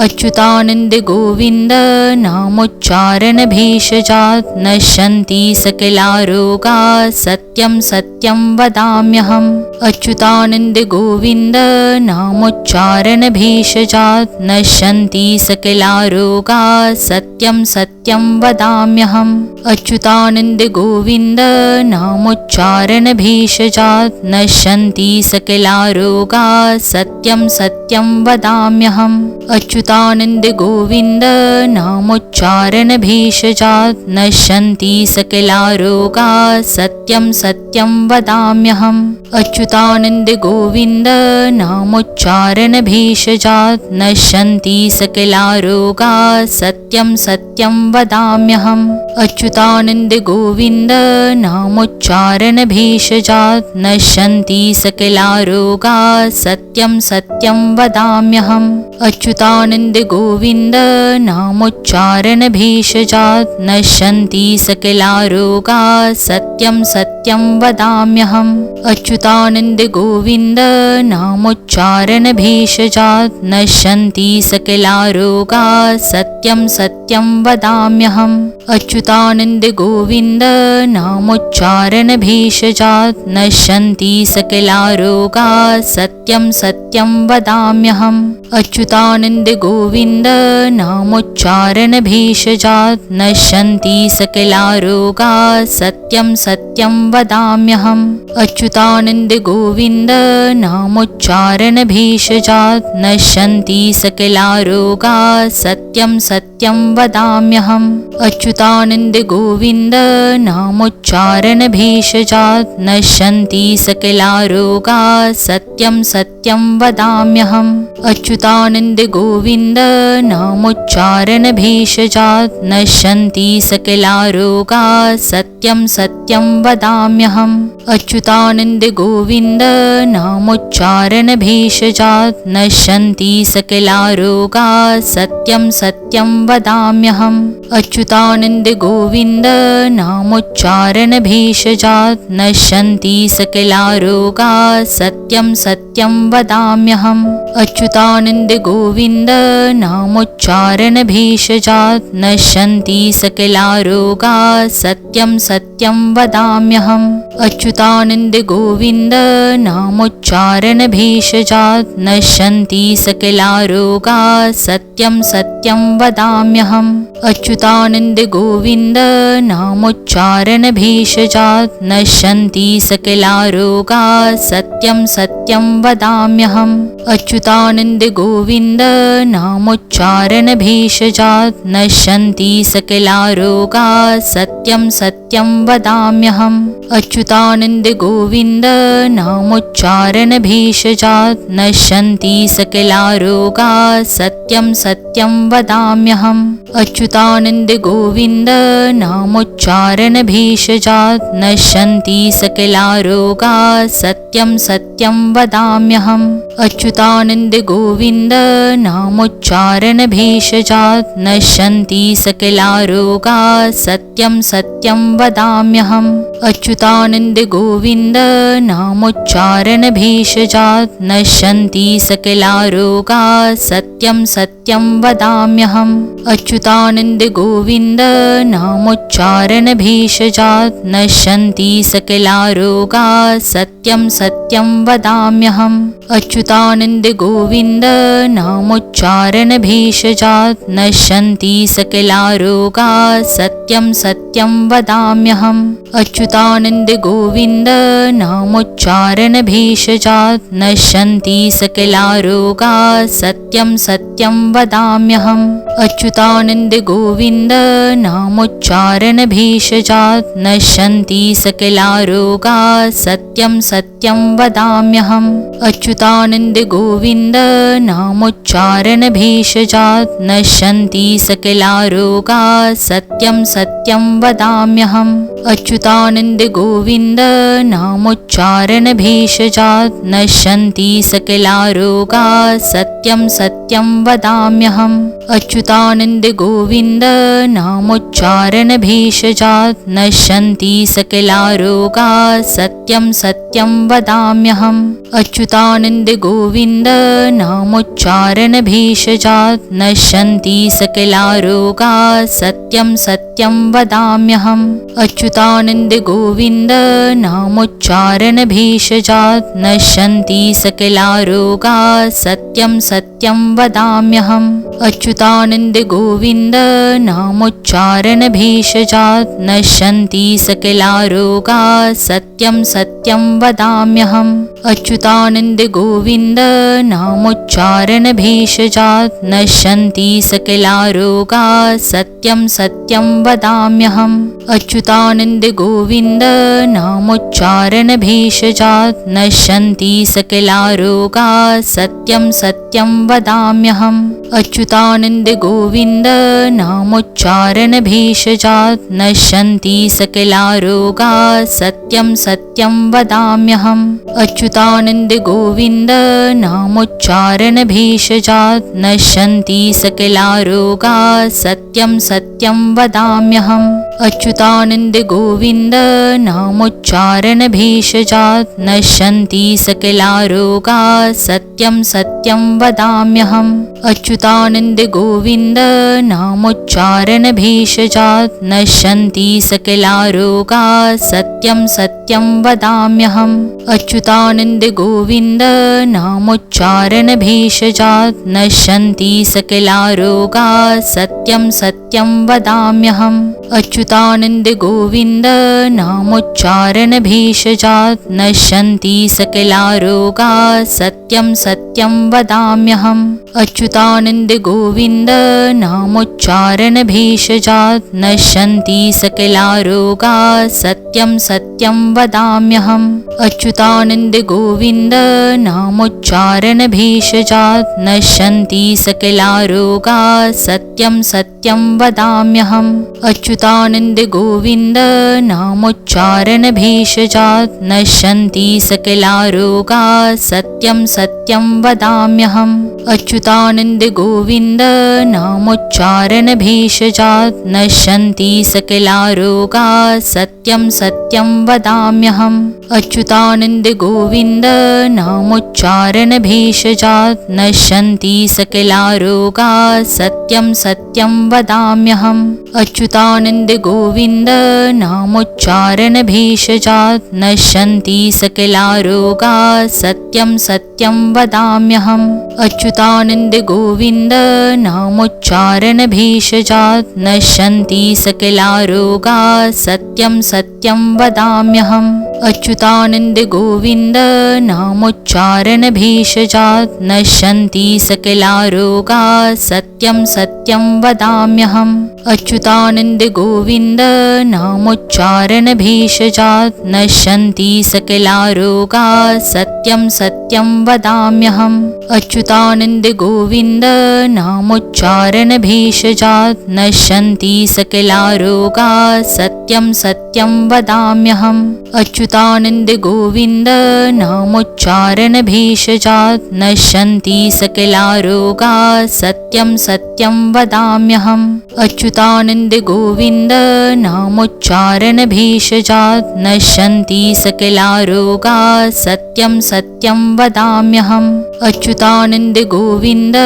अच्युतानंद गोविंद नामोच्चारण भेषजात् नश्यन्ति सकला रोगा सत्यं सत्यं वदाम्यहम्। अच्युतानंद गोविंद नामोच्चारण भेषजात् नश्यन्ति सकला रोगा सत्यं सत्यं वदाम्यहम्। अच्युतानंद गोविंद नामोच्चारण भेषजात् नश्यन्ति सकला रोगा सत्यं सत्यं वदाम्यहम्। अच्युतानंद गोविंद नामोच्चारण भेषजात् नश्यन्ति सकला रोगा सत्यं सत्यं वदाम्यहम्। अच्युतानंद गोविंद नामोच्चारण भेषजात् नश्यन्ति सकला रोगा सत्यं सत्यं वदाम्यहम्। अच्युतानंद गोविंद नामोच्चारण भेषजात् नश्यन्ति सकला रोगा सत्यं सत्यं वदाम्यहम्। अच्युतानंद गोविंद नामोच्चारण भेषजात् नश्यन्ति सकला रोगा सत्यं सत्यं वदाम्यहम्। अच्युतानंद गोविंद नामोच्चारण भेषजात् नश्यन्ति सकला रोगा सत्यं सत्यं वदाम्यहम्। अच्युतानंद गोविंद नामोच्चारण भेषजात् नश्यन्ति सकला रोगा सत्यं सत्यं वदाम्यहम्। अच्युतानंद गोविंद नामोच्चारण भेषजात् नश्यन्ति सकला रोगा सत्यं सत्यं वदाम्यहम्। अच्युतानंद गोविंद नामोच्चारण भेषजात् नश्यन्ति सकला रोगा सत्यं सत्यं वदाम्यहम्। अच्युतानंद गोविंद नामोच्चारण भेषजात् नश्यन्ति सकला रोगा सत्यं सत्यं वदाम्यहम्। अच्युतानंद गोविंद नामोच्चारण भेषजात् नश्यन्ति सकला रोगा सत्यं सत्यं वदाम्यहम्। अच्युतानंद गोविंद नामोच्चारण भेषजात् नश्यन्ति सकला रोगा सत्यं सत्यं वदाम्यहम्। अच्युतानंद गोविंद नामोच्चारण भेषजात् नश्यन्ति सकला रोगा सत्यं सत्यं वदाम्यहम्। अच्युतानंद गोविंद नामोच्चारण भेषजात् नश्यन्ति सकला रोगा सत्यं सत्यं वदाम्यहम्। अच्युतानंद गोविंद नामोच्चारण भेषजात् नश्यन्ति सकला रोगा सत्यं सत्यं वदाम्यहम्। अच्युतानंद गोविंद नामोच्चारण भेषजात् नश्यन्ति सकला रोगा सत्यं सत्यं वदाम्यहम्। अच्युतानंद गोविंद नामोच्चारण भेषजात् नश्यन्ति सकला रोगा सत्यं सत्यं वदाम्यहम्। अच्युतानंद गोविंद नामोच्चारण भेषजात् नश्यन्ति सकला रोगा सत्यं सत्यं वदाम्यहम्। अच्युतानंद गोविंद नामोच्चारण भेषजात् नश्यन्ति सकला रोगा सत्यं सत्यं वदाम्यहम्। अच्युतानंद गोविंद नामोच्चारण भेषजात् नश्यन्ति सकला रोगा सत्यं सत्यं वदाम्यहम्। अच्युतानंद गोविंद नामोच्चारण भेषजात् नश्यन्ति सकला रोगा सत्यं सत्यं वदाम्यहम्। अच्युतानंद गोविंद नामोच्चारण भेषजात् नश्यन्ति सकला रोगा सत्यं सत्यं वदाम्यहम्। अच्युतानंद गोविंद नामोच्चारण भेषजात् नश्यन्ति सकला रोगा सत्यं सत्यं वदाम्यहम्। अच्युतानंद गोविंद नामोच्चारण भेषजात् नश्यन्ति सकला रोगा सत्यं सत्यं वदाम्यहम्। अच्युतानंद गोविंद नामोच्चारण भेषजात् नश्यन्ति सकला रोगा सत्यं सत्यं वदाम्यहम्। अच्युतानंद गोविंद नामोच्चारण भेषजात् नश्यन्ति सकला रोगा सत्यं सत्यं वदाम्यहम्। अच्युतानंद गोविंद नामोच्चारण भेषजात् नश्यन्ति सकला रोगा सत्यं सत्यं वदाम्यहम् अच्युतानन्द गोविन्द नामोच्चारणभेषजात् नश्यन्ति सकलारोगाः सत्यं सत्यं वदाम्यहम् अच्युतानन्द गोविन्द नामोच्चारणभेषजात् नश्यन्ति सकलारोगाः सत्यं सत्यं वदाम्यहम् अच्युतानन्द गोविन्द नामोच्चारणभेषजात् नश्यन्ति सकलारोगाः सत्यं सत्यं वदाम्यहम् अच्युतानन्द गोविन्द नामोच्चारणभेषजात् नश्यन्ति सकलारोगाः सत्यं सत्यं वदाम्यहम् अच्युतानन्द गोविन्द नामोच्चारणभेषजात् नश्यन्ति सकलारोगाः सत्यं सत्यं वदाम्यहम् अच्युतानन्द गोविन्द नामोच्चारणभेषजात् नश्यन्ति सकलारोगाः सत्यं सत्यं वदाम्यहम् अच्युतानन्द गोविन्द नामोच्चारणभेषजात् नश्यन्ति सकलारोगाः सत्यं सत्यं वदाम्यहम् अच्युतानन्द गोविन्द नामोच्चारणभेषजात् नश्यन्ति सकलारोगाः सत्यं सत्यं वदाम्यहम् अच्युतानन्द गोविन्द नामोच्चारणभेषजात् नश्यन्ति सकलारोगाः सत्यं सत्यं वदाम्यहम् अच्युतानन्द गोविन्द नामोच्चारणभेषजात् नश्यन्ति सकलारोगाः सत्यं सत्यं वदाम्यहम् अच्युतानन्द गोविन्द नामोच्चारणभेषजात् नश्यन्ति सकलारोगाः सत्यं सत्यं वदाम्यहम् अच्युतानन्द गोविन्द नामोच्चारणभेषजात् नश्यन्ति सकलारोगाः सत्यं सत्यं वदाम्यहम् अच्युतानन्द गोविन्द नामोच्चारणभेषजात् नश्यन्ति सकलारोगाः सत्यं सत्यं वदाम्यहम् अच्युतानन्द गोविन्द नामोच्चारणभेषजात् नश्यन्ति सकलारोगाः सत्यं सत्यं वदाम्यहम् अच्युतानन्द गोविन्द नामोच्चारणभेषजात् नश्यन्ति सकलारोगाः सत्यं सत्यं वदाम्यहम् अच्युतानन्द गोविन्द नामोच्चारणभेषजात् नश्यन्ति सकलारोगाः सत्यं सत्यं वदाम्यहम् अच्युतानन्द गोविन्द नामोच्चारणभेषजात् नश्यन्ति सकलारोगाः सत्यं सत्यं वदाम्यहम् अच्युतानन्द गोविन्द नामोच्चारणभेषजात् नश्यन्ति सकलारोगाः सत्यं सत्यं वदाम्यहम् अच्युतानन्द गोविन्द नामोच्चारणभेषजात् नश्यन्ति सकलारोगाः सत्यं सत्यं वदाम्यहम् अच्युतानन्द गोविन्द नामोच्चारणभेषजात् नश्यन्ति सकलारोगाः सत्यं सत्यं वदाम्यहम् अच्युतानन्द गोविन्द नामोच्चारणभेषजात् नश्यन्ति सकलारोगाः सत्यं सत्यं वदाम्यहम् अच्युतानन्द गोविन्द नामोच्चारणभेषजात् नश्यन्ति सकलारोगाः सत्यं सत्यं वदाम्यहम् अच्युतानन्द गोविन्द नामोच्चारणभेषजात् नश्यन्ति सकलारोगाः सत्यं सत्यं वदाम्यहम् अच्युतानन्द गोविन्द नामोच्चारणभेषजात् नश्यन्ति सकलारोगाः सत्यं सत्यं वदाम्यहम् अच्युतानन्द गोविन्द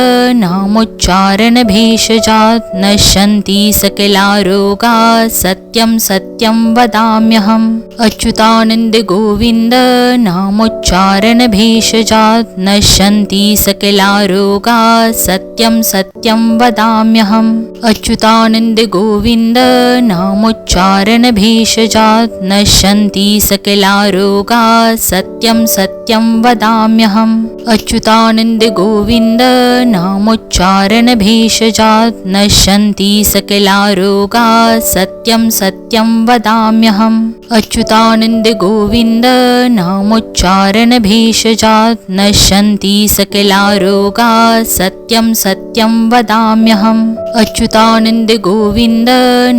नामोच्चारणभेषजात् नश्यन्ति सकलारोगाः सत्यं सत्यं वदाम्यहम् अच्युतानन्द गोविन्द नामोच्चारणभेषजात् नश्यन्ति सकलारोगाः सत्यं सत्यं वदाम्यहम् अच्युतानन्द गोविन्द नामोच्चारणभेषजात् नश्यन्ति सकलारोगाः सत्यं सत्यं वदाम्यहम् अच्युतानन्द गोविन्द नामोच्चारणभेषजात् नश्यन्ति सकलारोगाः सत्यं सत्यं वदाम्यहम् अच्युतानन्द गोविन्द नामोच्चारणभेषजात् नश्यन्ति सकलारोगाः सत्यं सत्यं वदाम्यहम् अच्युतानन्द गोविन्द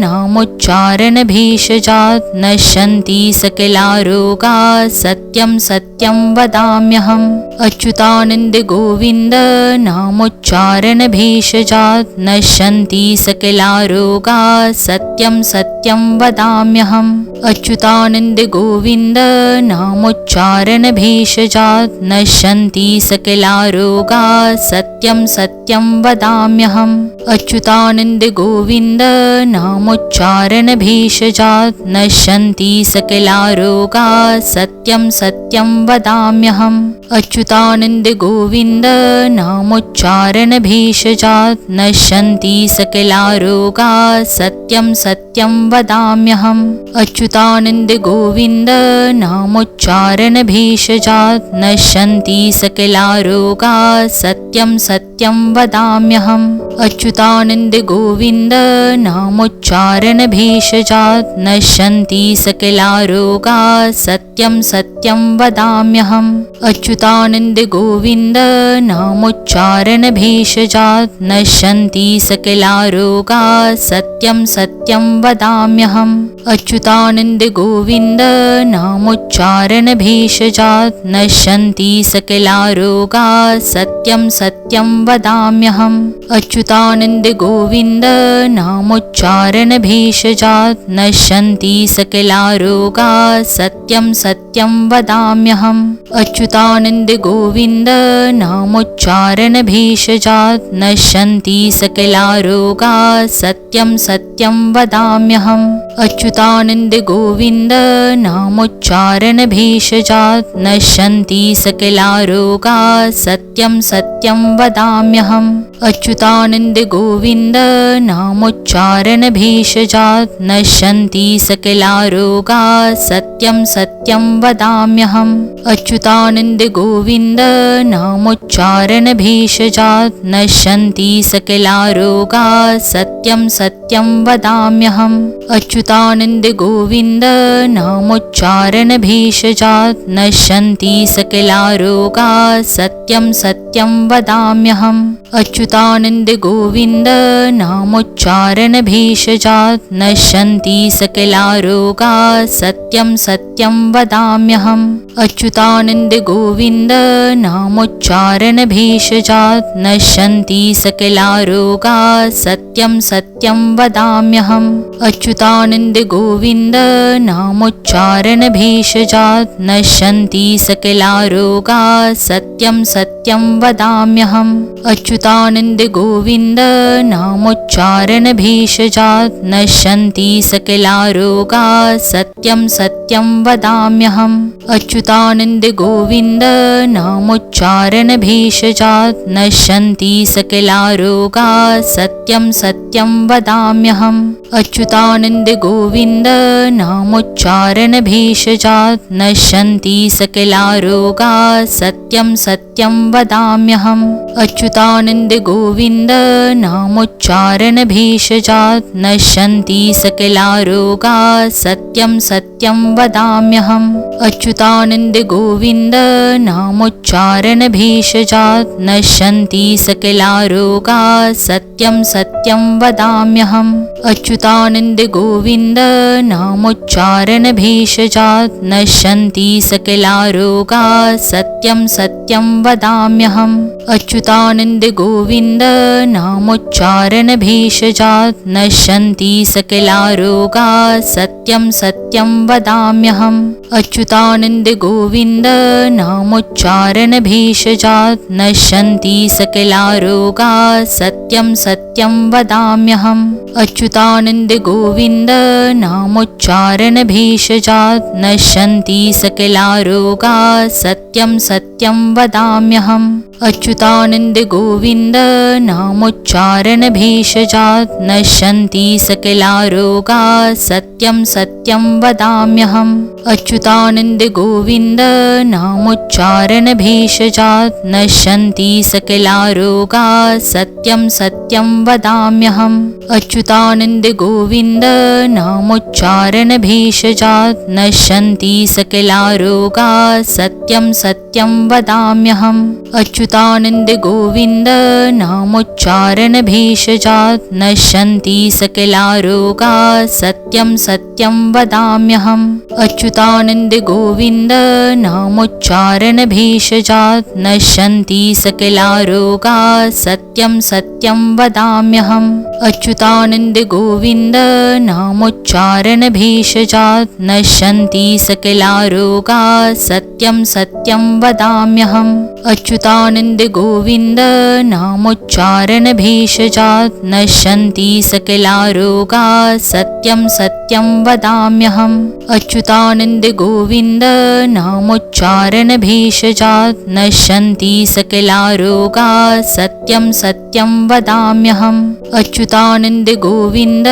नामोच्चारणभेषजात् नश्यन्ति सकलारोगाः सत्यं सत्यं सत्यं वदाम्यहम्। अच्युतानन्द गोविन्द नामोच्चारणभेषजात् नश्यन्ति सकलारोगाः सत्यं सत्यं वदाम्यहम्। अच्युतानन्द गोविन्द नामोच्चारणभेषजात् नश्यन्ति सकलारोगाः सत्यं सत्यं वदाम्यहम्। अच्युतानन्द गोविन्द नामोच्चारणभेषजात् नश्यन्ति सकलारोगाः सत्यं सत्यं वदाम्यहम्। अच्युतानन्द गोविन्द नामोच्चारणभेषजात् नश्यन्ति सकलारोगाः सत्यं सत्यं वदाम्यहम्। अच्युतानन्द गोविन्द नामोच्चारणभेषजात् नश्यन्ति सकलारोगाः सत्यं सत्यं वदाम्यहम्। अच्युतानन्द गोविन्द नामोच्चारणभेषजात् नश्यन्ति सकलारोगाः सत्यं सत्यं वदाम्यहम्। अच्युतानन्द गोविन्द नामोच्चारणभेषजात् नश्यन्ति सकलारोगाः सत्यं सत्यं वदाम्यहम्। अच्युतानन्द गोविन्द नामोच्चारणभेषजात् नश्यन्ति सकलारोगाः सत्यं सत्यं वदाम्यहम्। अच्युतानन्द गोविन्द नामोच्चारणभेषजात् नश्यन्ति सकलारोगाः सत्यं सत्यं वदाम्यहम्। अच्युतानन्द गोविन्द नामोच्चारणभेषजात् नश्यन्ति सकलारोगाः सत्यं सत्यं वदाम्यहम्। अच्युतानन्द गोविन्द नामोच्चारणभेषजात् नश्यन्ति सकलारोगाः सत्यं सत्यं वदाम्यहम्। अच्युतानन्द गोविन्द नामोच्चारणभेषजात् नश्यन्ति सकलारोगाः सत्यं सत्यं वदाम्यहम्। अच्युतानन्द गोविन्द नामोच्चारणभेषजात् नश्यन्ति सकलारोगाः सत्यं सत्यं वदाम्यहम्। अच्युतानन्द गोविन्द नामोच्चारणभेषजात् नश्यन्ति सकलारोगाः सत्यं सत्यं वदाम्यहम्। अच्युतानन्द गोविन्द नामोच्चारणभेषजात् नश्यन्ति सकलारोगाः सत्यं सत्यं वदाम्यहम्। अच्युतानन्द गोविन्द नामोच्चारणभेषजात् नश्यन्ति सकलारोगाः सत्यं सत्यं वदाम्यहम्। अच्युतानन्द गोविन्द नामोच्चारणभेषजात् नश्यन्ति सकलारोगाः सत्यं सत्यं वदाम्यहम्। अच्युतानन्द गोविन्द नामोच्चारणभेषजात् नश्यन्ति सकलारोगाः सत्यं सत्यं वदाम्यहम्। अच्युतानन्द गोविन्द नामोच्चारणभेषजात् नश्यन्ति सकलारोगाः सत्यं सत्यं वदाम्यहम्। अच्युतानन्द गोविन्द नामोच्चारणभेषजात् नश्यन्ति सकलारोगाः सत्यं सत्यं वदाम्यहम्। अच्युतानन्द गोविन्द नामोच्चारणभेषजात् नश्यन्ति सकलारोगाः सत्यं सत्यं वदाम्यहम्। अच्युतानन्द गोविन्द नामोच्चारणभेषजात् नश्यन्ति सकलारोगाः सत्यं सत्यं वदाम्यहम्। अच्युतानन्द गोविन्द नामोच्चारणभेषजात् नश्यन्ति सकलारोगाः सत्यं सत्यं वदाम्यहम्। अच्युतानन्द गोविन्द नामोच्चारणभेषजात् नश्यन्ति सकलारोगाः सत्यं सत्यं वदाम्यहम्। अच्युतानन्द गोविन्द नामोच्चारणभेषजात् नश्यन्ति सकलारोगाः सत्यं सत्यं वदाम्यहम्। अच्युतानन्द गोविन्द नामोच्चारणभेषजात् नश्यन्ति सकलारोगाः सत्यं सत्यं वदाम्यहम्। अच्युतानन्द गोविन्द नामोच्चारणभेषजात् नश्यन्ति सकलारोगाः सत्यं सत्यं वदाम्यहम्। अच्युतानन्द गोविन्द नामोच्चारणभेषजात् नश्यन्ति सकलारोगाः सत्यं सत्यं वदाम्यहम्। अच्युतानन्द गोविन्द नामोच्चारणभेषजात् नश्यन्ति सकलारोगाः सत्यं सत्यं वदाम्यहम्। अच्युतानन्द गोविन्द नामोच्चारणभेषजात् नश्यन्ति सकलारोगाः सत्यं सत्यं सत्यं वदाम्यहम् अच्युतानन्द गोविन्द नामोच्चारणभेषजात् नश्यन्ति सकला रोगाः सत्यं सत्यं वदाम्यहम् अच्युतानन्द गोविन्द नामोच्चारणभेषजात् नश्यन्ति सकला रोगाः सत्यं सत्यं वदाम्यहम् अच्युतानन्द गोविन्द नामोच्चारणभेषजात् नश्यन्ति सकला रोगाः सत्यं सत्यं वदाम्यहम् अच्युतानन्द गोविन्द नामोच्चारणभेषजात् नश्यन्ति सकला रोगाः सत्यं सत्यं वदाम्यहम् अच्युतानन्द गोविन्द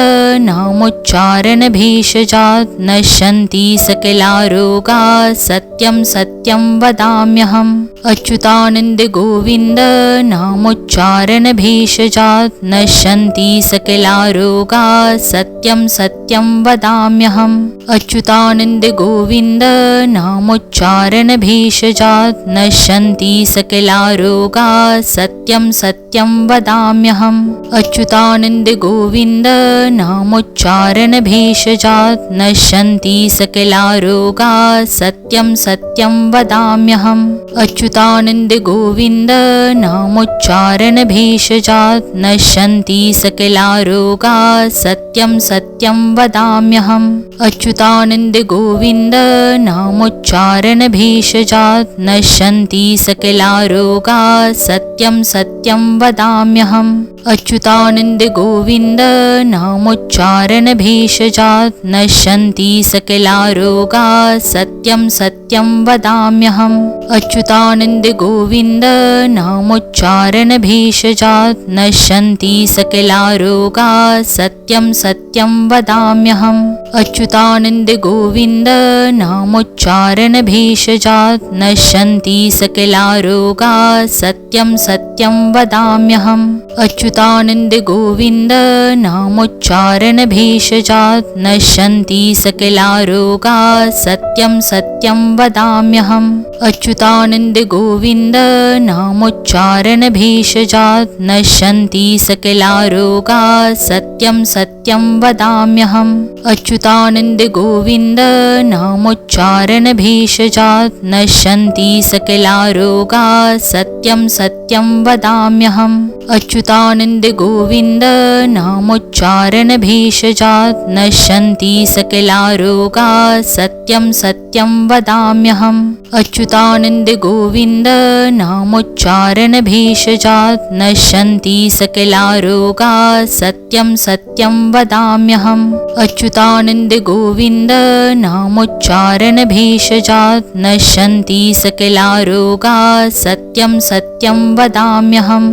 नामोच्चारणभेषजात् नश्यन्ति सकला रोगाः सत्यं सत्यं वदाम्यहम् अच्युतानन्द गोविन्द नामोच्चारणभेषजात् नश्यन्ति सकला रोगाः सत्यं सत्यं वदाम्यहम् अच्युतानन्द गोविन्द नामोच्चारणभेषजात् नश्यन्ति सकला रोगाः सत्यं सत्यं वदाम्यहम् अच्युतानन्द गोविन्द नामोच्चारणभेषजात् नश्यन्ति सकला रोगाः सत्यं सत्यं वदाम्यहम् अच्युतानन्द गोविन्द नामोच्चारणभेषजात् नश्यन्ति सकला रोगाः सत्यं सत्यं वदाम्यहम् अच्युतानन्द गोविन्द नामोच्चारणभेषजात् नश्यन्ति सकला रोगाः सत्यं सत्यं वदाम्यहम् अच्युतानन्द गोविन्द नामोच्चारणभेषजात् नश्यन्ति सकला रोगाः सत्यं सत्यं वदाम्यहम् अच्युतानन्द गोविन्द नामोच्चारणभेषजात् नश्यन्ति सकला रोगाः सत्यं सत्यं वदाम्यहम् अच्युतानन्द गोविन्द नामोच्चारणभेषजात् नश्यन्ति सकला रोगाः सत्यं सत्यं वदाम्यहम् अच्युतानन्द गोविन्द नामोच्चारणभेषजात् नश्यन्ति सकला रोगाः सत्यं सत्यं वदाम्यहम् अच्युतानन्द गोविन्द नामोच्चारणभेषजात् नश्यन्ति सकला रोगाः सत्यं सत्यं वदाम्यहम् अच्युतानन्द गोविन्द नामोच्चारणभेषजात् नश्यन्ति सकला रोगाः सत्यं सत्यं वदाम्यहम् अच्युतानन्द गोविन्द नामोच्चारणभेषजात् नश्यन्ति सकला रोगाः सत्यं सत्यं वदाम्यहम् अच्युतानन्द गोविन्द नामोच्चारणभेषजात् नश्यन्ति सकला रोगाः सत्यं सत्यं वदाम्यहम् अच्युतानन्द गोविन्द नामोच्चारणभेषजात् नश्यन्ति सकला रोगाः सत्यं सत्यं वदाम्यहम्